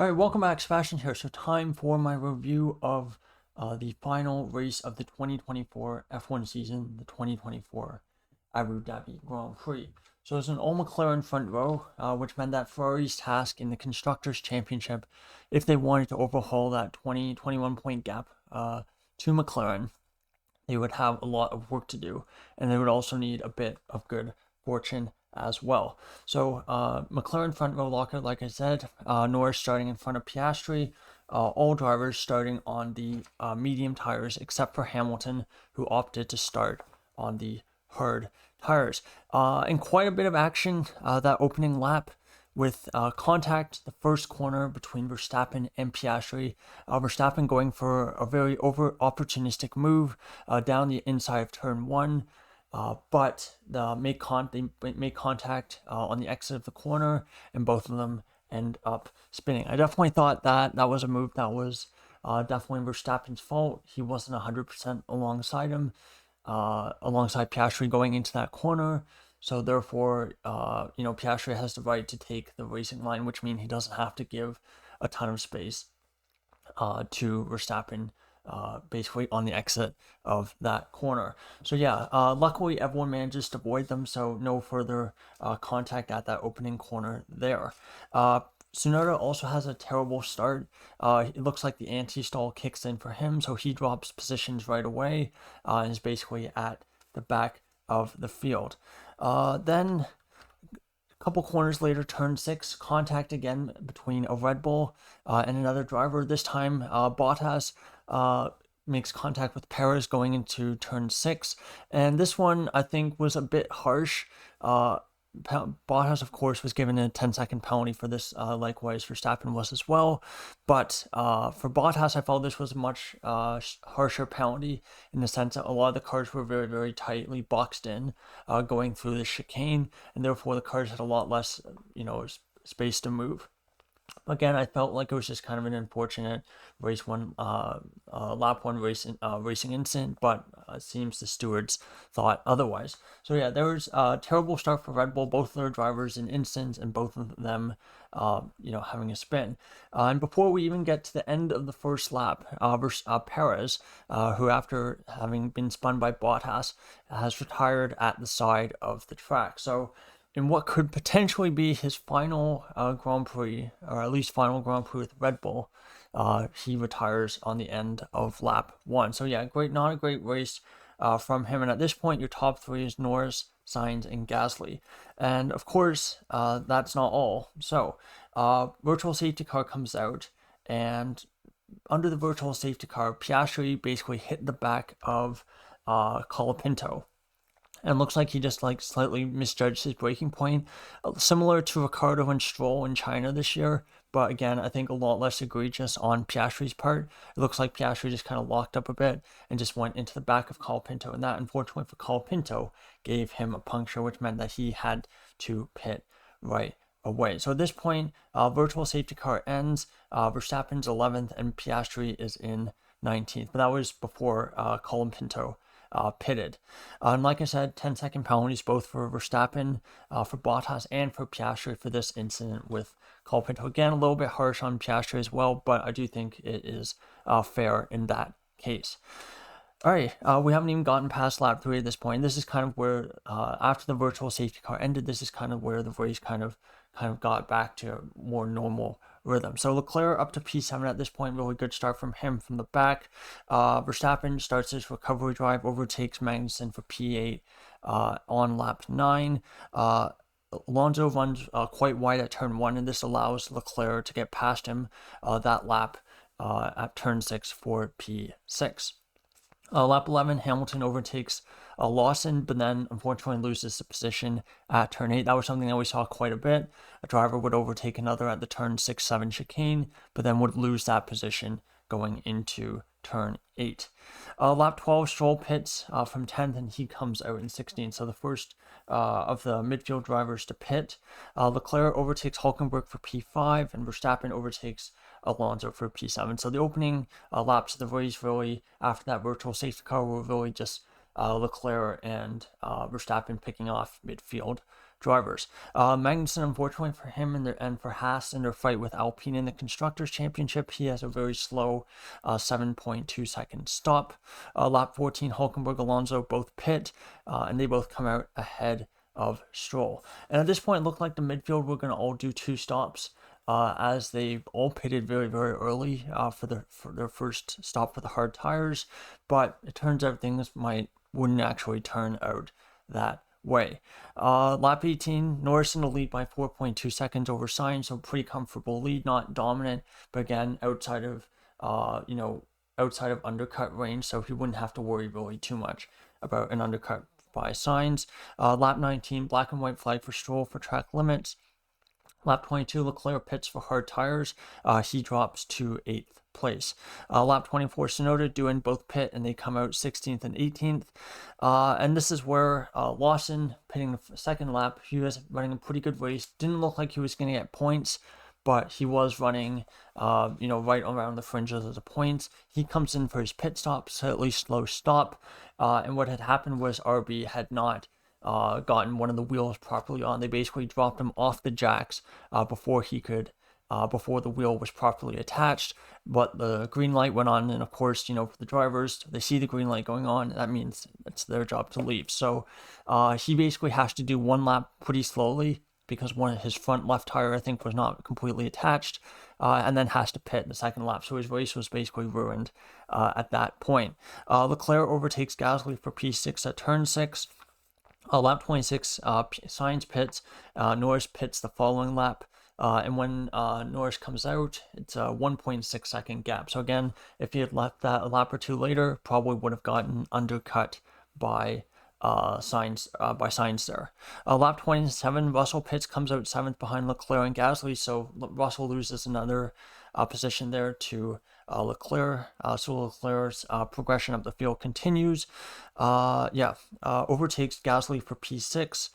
All right, welcome back, Sebastian here. So time for my review of the final race of the 2024 F1 season, the 2024 Abu Dhabi Grand Prix. So it's an all McLaren front row, which meant that Ferrari's task in the Constructors' Championship, if they wanted to overhaul that 21 point gap to McLaren, they would have a lot of work to do, and they would also need a bit of good fortune as well. So McLaren front row locker, like I said, Norris starting in front of Piastri, all drivers starting on the medium tires except for Hamilton, who opted to start on the hard tires. And quite a bit of action that opening lap with contact the first corner between Verstappen and Piastri. Verstappen going for a very opportunistic move down the inside of turn one. But they make contact on the exit of the corner, and both of them end up spinning. I definitely thought that was a move that was definitely Verstappen's fault. He wasn't 100% alongside him, alongside Piastri going into that corner. So therefore, Piastri has the right to take the racing line, which means he doesn't have to give a ton of space to Verstappen, basically on the exit of that corner. So yeah, luckily everyone manages to avoid them, so no further contact at that opening corner there. Tsunoda also has a terrible start. It looks like the anti-stall kicks in for him, so he drops positions right away and is basically at the back of the field. Then a couple corners later, turn 6, contact again between a Red Bull and another driver. This time, Bottas makes contact with Perez going into turn 6. And this one, I think, was a bit harsh. Bottas, of course, was given a 10-second penalty for this, likewise Verstappen was as well. But for Bottas, I felt this was a much harsher penalty in the sense that a lot of the cars were very, very tightly boxed in going through the chicane, and therefore the cars had a lot less, space to move. Again, I felt like it was just kind of an unfortunate lap one racing incident, but it seems the stewards thought otherwise. So yeah, there was a terrible start for Red Bull, both of their drivers in incidents, and both of them, having a spin. And before we even get to the end of the first lap, Perez, who after having been spun by Bottas, has retired at the side of the track. So in what could potentially be his final Grand Prix, or at least final Grand Prix with Red Bull, he retires on the end of lap 1. So yeah, not a great race from him. And at this point, your top 3 is Norris, Sainz, and Gasly. And of course, that's not all. So virtual safety car comes out, and under the virtual safety car, Piastri basically hit the back of Colapinto. And looks like he just slightly misjudged his braking point, similar to Ricciardo and Stroll in China this year. But again, I think a lot less egregious on Piastri's part. It looks like Piastri just kind of locked up a bit and just went into the back of Colapinto. And that, unfortunately for Colapinto, gave him a puncture, which meant that he had to pit right away. So at this point, virtual safety car ends. Verstappen's 11th and Piastri is in 19th. But that was before Colapinto pitted. And like I said, 10-second penalties both for Verstappen, for Bottas, and for Piastri for this incident with Colapinto. Again, a little bit harsh on Piastri as well, but I do think it is fair in that case. All right, we haven't even gotten past lap 3 at this point. This is kind of where, after the virtual safety car ended, this is kind of where the race kind of got back to a more normal rhythm. So Leclerc up to P7 at this point, really good start from him from the back. Verstappen starts his recovery drive, overtakes Magnussen for P8 on lap 9. Alonso runs quite wide at turn 1, and this allows Leclerc to get past him that lap at turn 6 for P6. Lap 11, Hamilton overtakes Lawson, but then unfortunately loses the position at turn 8. That was something that we saw quite a bit. A driver would overtake another at the turn 6-7 chicane, but then would lose that position going into turn 8. Lap 12, Stroll pits from 10th, and he comes out in 16th. So the first of the midfield drivers to pit. Leclerc overtakes Hulkenberg for P5, and Verstappen overtakes Alonso for P7. So the opening laps of the race, really, after that virtual safety car, were really just Leclerc and Verstappen picking off midfield drivers. Magnussen, unfortunately for him and for Haas in their fight with Alpine in the Constructors' Championship, he has a very slow 7.2 second stop. Lap 14, Hulkenberg, Alonso both pit, and they both come out ahead of Stroll. And at this point, it looked like the midfield were going to all do 2 stops, as they all pitted very, very early for their first stop for the hard tires. But it turns out things wouldn't actually turn out that way. Lap 18, Norris in the lead by 4.2 seconds over Sainz, so pretty comfortable lead, not dominant, but again outside of undercut range, so he wouldn't have to worry really too much about an undercut by Sainz. Lap 19, black and white flag for Stroll for track limits. Lap 22, Leclerc pits for hard tires. He drops to 8th place. Lap 24, Tsunoda doing both pit, and they come out 16th and 18th. And this is where Lawson pitting the second lap. He was running a pretty good race. Didn't look like he was going to get points, but he was running, right around the fringes of the points. He comes in for his pit stop, so at least slow stop. And what had happened was RB had not gotten one of the wheels properly on. They basically dropped him off the jacks before the wheel was properly attached. But the green light went on, and of course, for the drivers, they see the green light going on. That means it's their job to leave. So he basically has to do one lap pretty slowly, because one of his front left tire, I think, was not completely attached, and then has to pit the second lap. So his race was basically ruined at that point. Leclerc overtakes Gasly for P6 at turn 6. Lap 26, Sainz pits. Norris pits the following lap. And when Norris comes out, it's a 1.6 second gap. So again, if he had left that a lap or two later, probably would have gotten undercut by Sainz there. Lap 27, Russell pits, comes out 7th behind Leclerc and Gasly, so Russell loses another position there to Leclerc. So Leclerc's progression up the field continues. Overtakes Gasly for P6.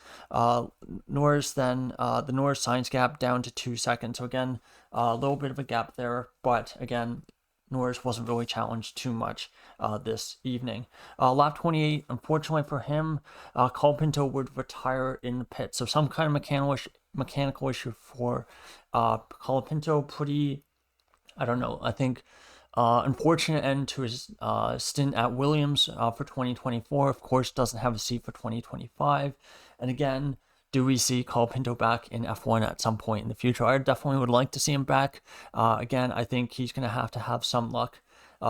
Norris then, the Norris-Sainz gap down to 2 seconds. So again, a little bit of a gap there, but again, Norris wasn't really challenged too much this evening. Lap 28, unfortunately for him, Colapinto would retire in the pit. So some kind of mechanical issue for Colapinto. Pretty, I don't know, I think unfortunate end to his stint at Williams for 2024. Of course, doesn't have a seat for 2025. And again, do we see Colapinto back in F1 at some point in the future? I definitely would like to see him back. Again, I think he's going to have some luck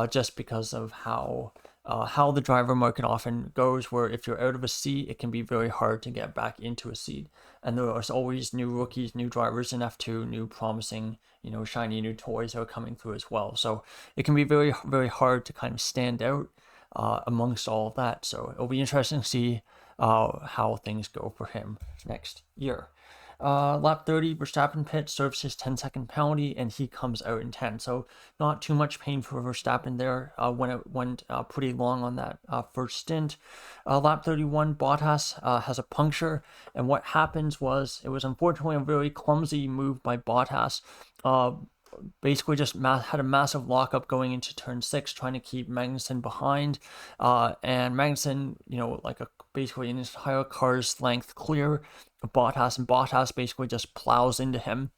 just because of how the driver market often goes, where if you're out of a seat, it can be very hard to get back into a seat. And there are always new rookies, new drivers in F2, new promising, shiny new toys that are coming through as well. So it can be very, very hard to kind of stand out amongst all of that. So it'll be interesting to see how things go for him next year. Lap 30, Verstappen pits, serves his 10-second penalty, and he comes out in 10. So not too much pain for Verstappen there when it went pretty long on that first stint. Lap 31, Bottas has a puncture, and what happens was, it was unfortunately a very clumsy move by Bottas. Basically just had a massive lockup going into turn 6, trying to keep Magnussen behind, and Magnussen, basically an entire car's length clear of Bottas, and Bottas basically just plows into him,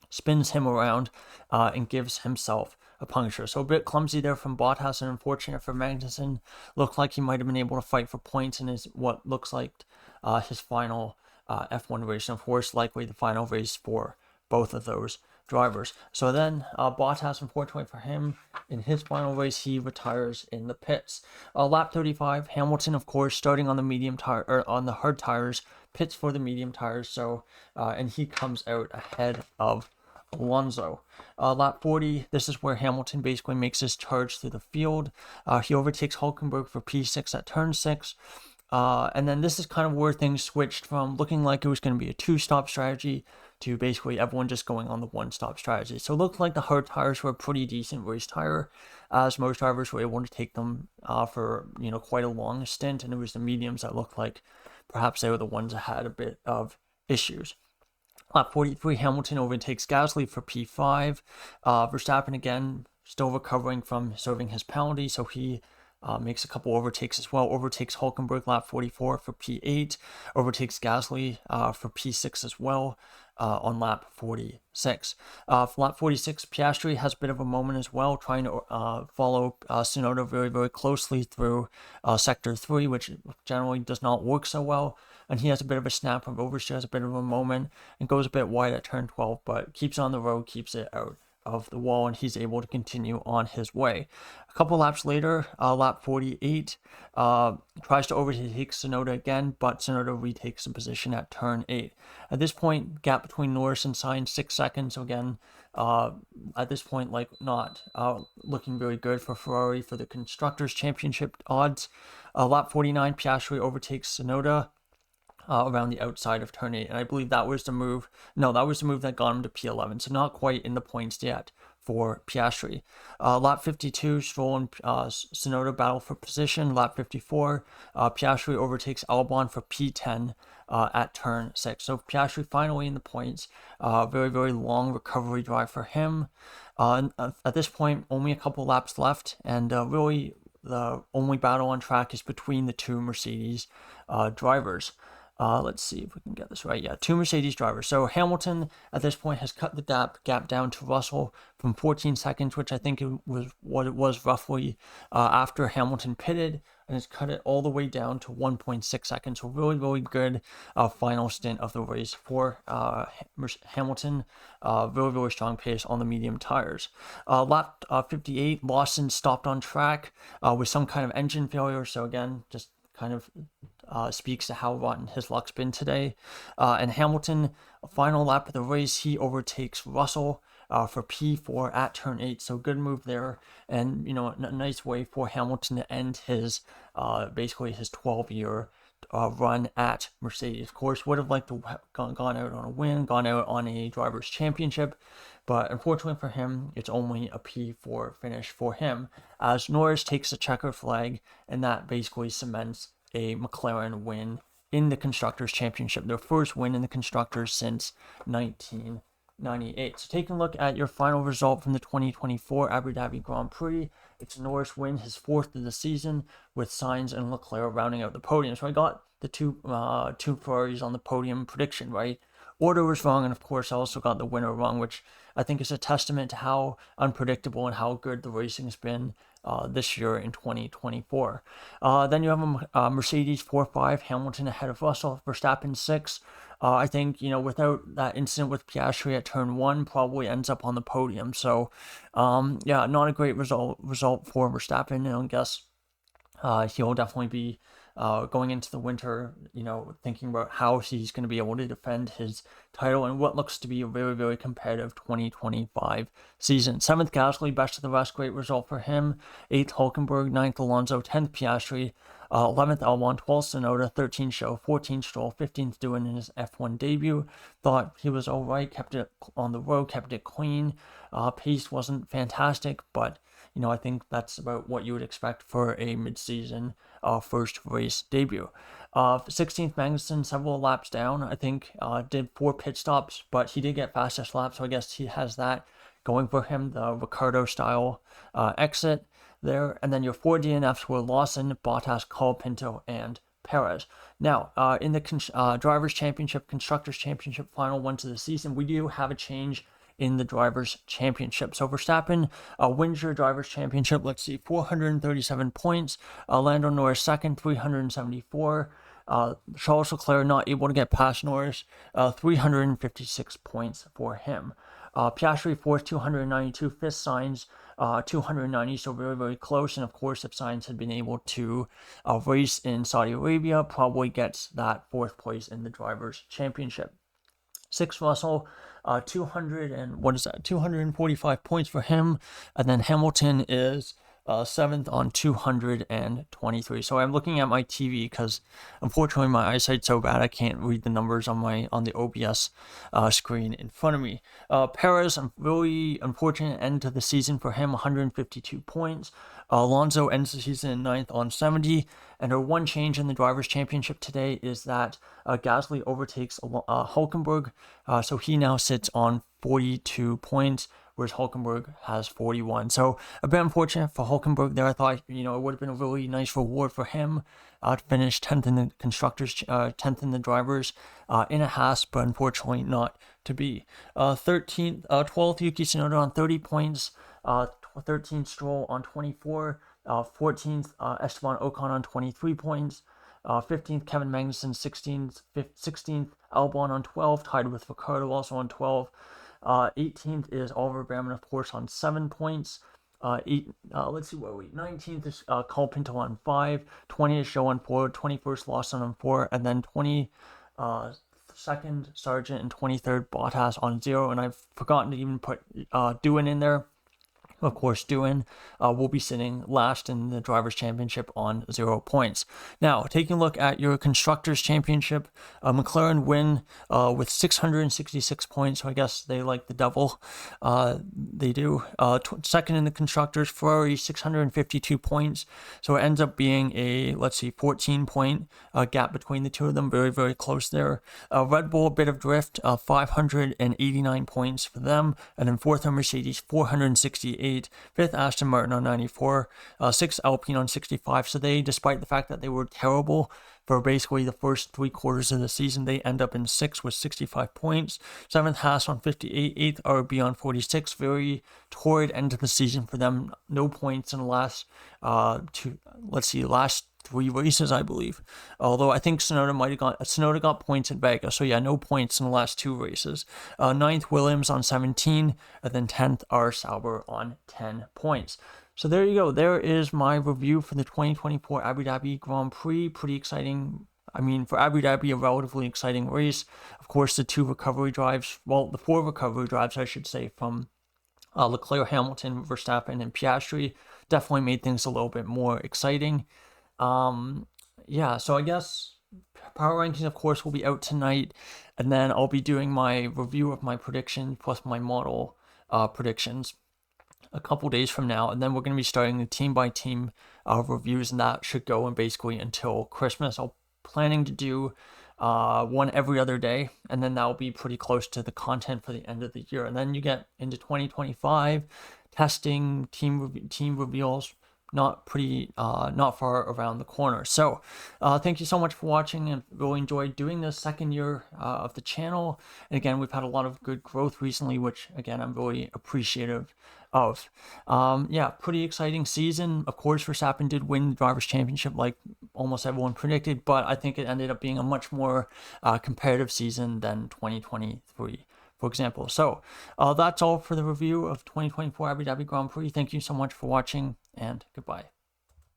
spins him around, and gives himself a puncture. So a bit clumsy there from Bottas, and unfortunate for Magnussen. Looked like he might have been able to fight for points in what looks like his final F1 race, and of course likely the final race for both of those drivers. So then Bottas, unfortunately for him, in his final race, he retires in the pits. Lap 35, Hamilton, of course, starting on the medium tire, or on the hard tires, pits for the medium tires. So and he comes out ahead of Alonso. Lap 40, this is where Hamilton basically makes his charge through the field. He overtakes Hulkenberg for P6 at turn 6. And then this is kind of where things switched from looking like it was going to be a 2-stop strategy to basically everyone just going on the 1-stop strategy. So it looked like the hard tires were a pretty decent race tire, as most drivers were able to take them for quite a long stint, and it was the mediums that looked like perhaps they were the ones that had a bit of issues. Lap 43, Hamilton overtakes Gasly for P5. Verstappen again still recovering from serving his penalty, so he makes a couple overtakes as well. Overtakes Hulkenberg lap 44 for P8. Overtakes Gasly for P6 as well on lap 46. For lap 46, Piastri has a bit of a moment as well, trying to follow Tsunoda very, very closely through sector 3, which generally does not work so well. And he has a bit of a snap from oversteer, has a bit of a moment, and goes a bit wide at turn 12, but keeps on the road, keeps it out of the wall, and he's able to continue on his way. A couple laps later, lap 48, tries to overtake Tsunoda again, but Tsunoda retakes the position at turn 8. At this point, gap between Norris and Sainz 6 seconds. So again, at this point, not looking very good for Ferrari for the Constructors' Championship odds. Lap 49, Piastri overtakes Tsunoda around the outside of turn 8, and I believe that was the move. No, that was the move that got him to P11, so not quite in the points yet for Piastri. Lap 52, Stroll and Tsunoda battle for position. Lap 54, Piastri overtakes Albon for P10 at turn 6. So Piastri finally in the points. Very, very long recovery drive for him. At this point, only a couple laps left, and really the only battle on track is between the two Mercedes drivers. Let's see if we can get this right. Yeah, two Mercedes drivers. So Hamilton at this point has cut the gap down to Russell from 14 seconds, which I think was what it was roughly after Hamilton pitted, and has cut it all the way down to 1.6 seconds. So really, really good final stint of the race for Hamilton. Very, very strong pace on the medium tires. Lap 58, Lawson stopped on track with some kind of engine failure. So again, just kind of speaks to how rotten his luck's been today. And Hamilton, final lap of the race, he overtakes Russell for P4 at turn 8. So good move there, and a nice way for Hamilton to end his basically his 12-year run at Mercedes. Of course, would have liked to have gone out on a win, gone out on a drivers' championship, but unfortunately for him, it's only a P4 finish for him, as Norris takes the checker flag, and that basically cements a McLaren win in the Constructors' Championship, their first win in the Constructors since 1998. So taking a look at your final result from the 2024 Abu Dhabi Grand Prix, it's Norris win, his 4th of the season, with Sainz and Leclerc rounding out the podium. So I got the two Ferraris on the podium prediction right. Order was wrong, and of course I also got the winner wrong, which I think is a testament to how unpredictable and how good the racing has been this year in 2024. Then you have a Mercedes 4-5, Hamilton ahead of Russell, Verstappen 6. I think, without that incident with Piastri at turn 1, probably ends up on the podium. So, yeah, not a great result for Verstappen. I guess he'll definitely be going into the winter, thinking about how he's going to be able to defend his title and what looks to be a very, very competitive 2025 season. 7th Gasly, best of the rest, great result for him. 8th Hulkenberg, 9th Alonso, 10th Piastri, 11th Albon, 12th Tsunoda, 13th Show, 14th Stroll, 15th Doohan in his F1 debut. Thought he was all right, kept it on the road, kept it clean. Pace wasn't fantastic, but I think that's about what you would expect for a mid-season first race debut. 16th Magnussen, several laps down, I think, did 4 pit stops, but he did get fastest lap, so I guess he has that going for him, the Ricardo-style exit there. And then your 4 DNFs were Lawson, Bottas, Colapinto, and Perez. Now, in the Drivers' Championship, Constructors' Championship final ones of the season, we do have a change in the Drivers' Championship. So Verstappen wins your Drivers' Championship. Let's see, 437 points. Lando Norris second, 374. Charles Leclerc not able to get past Norris, 356 points for him. Piastri fourth, 292. 5th Sainz, 290, so very, very close. And of course, if Sainz had been able to race in Saudi Arabia, probably gets that 4th place in the Drivers' Championship. 6th Russell, 245 points for him, and then Hamilton is 7th on 223. So I'm looking at my TV because unfortunately my eyesight's so bad I can't read the numbers on the OBS screen in front of me. Perez, a really unfortunate end to the season for him, 152 points. Alonso ends the season in 9th on 70, and our one change in the Drivers' Championship today is that Gasly overtakes Hulkenberg, so he now sits on 42 points, whereas Hulkenberg has 41. So a bit unfortunate for Hulkenberg there. I thought, it would have been a really nice reward for him to finish 10th in the constructors, 10th in the drivers in a Haas, but unfortunately not to be. 12th, Yuki Tsunoda on 30 points, 13th, Stroll on 24, 14th, Esteban Ocon on 23 points, 15th, Kevin Magnussen, 16th, Albon on 12, tied with Ricciardo also on 12. 18th is Oliver Baumann, of course, on 7 points. Let's see where we. 19th is Cole Pinto on 5. 20th is Joe on 4. 21st Lawson on 4, and then 22nd Sargent and 23rd Bottas on 0. And I've forgotten to even put Doohan in there. Of course, Doohan will be sitting last in the Drivers' Championship on 0 points. Now, taking a look at your Constructors' Championship, McLaren win with 666 points, so I guess they like the devil. They do. Second in the Constructors, Ferrari, 652 points, so it ends up being a, 14-point gap between the two of them, very, very close there. Red Bull, a bit of drift, 589 points for them, and then fourth are Mercedes, 468. 5th Aston Martin on 94, 6th Alpine on 65. So they, despite the fact that they were terrible for basically the first 3 quarters of the season, they end up in 6th with 65 points. 7th Haas on 58, 8th RB on 46. Very torrid end of the season for them. No points in the last last 3 races, I believe. Although I think Tsunoda got points at Vegas. So yeah, no points in the last 2 races. 9th Williams on 17, and then 10th R Sauber on 10 points. So there you go. There is my review for the 2024 Abu Dhabi Grand Prix. Pretty exciting. I mean, for Abu Dhabi, a relatively exciting race. Of course, the 4 recovery drives, I should say, from Leclerc, Hamilton, Verstappen, and Piastri definitely made things a little bit more exciting. So I guess power rankings, of course, will be out tonight, and then I'll be doing my review of my predictions plus my model predictions a couple days from now, and then we're going to be starting the team by team reviews, and that should go in basically until Christmas. I'm planning to do one every other day, and then that'll be pretty close to the content for the end of the year, and then you get into 2025 testing, team reveals, not far around the corner. So thank you so much for watching, and really enjoyed doing this second year of the channel. And again, we've had a lot of good growth recently, which again, I'm really appreciative of. Pretty exciting season. Of course, Verstappen did win the Drivers' Championship like almost everyone predicted, but I think it ended up being a much more competitive season than 2023. For example. So that's all for the review of 2024 Abu Dhabi Grand Prix. Thank you so much for watching, and goodbye.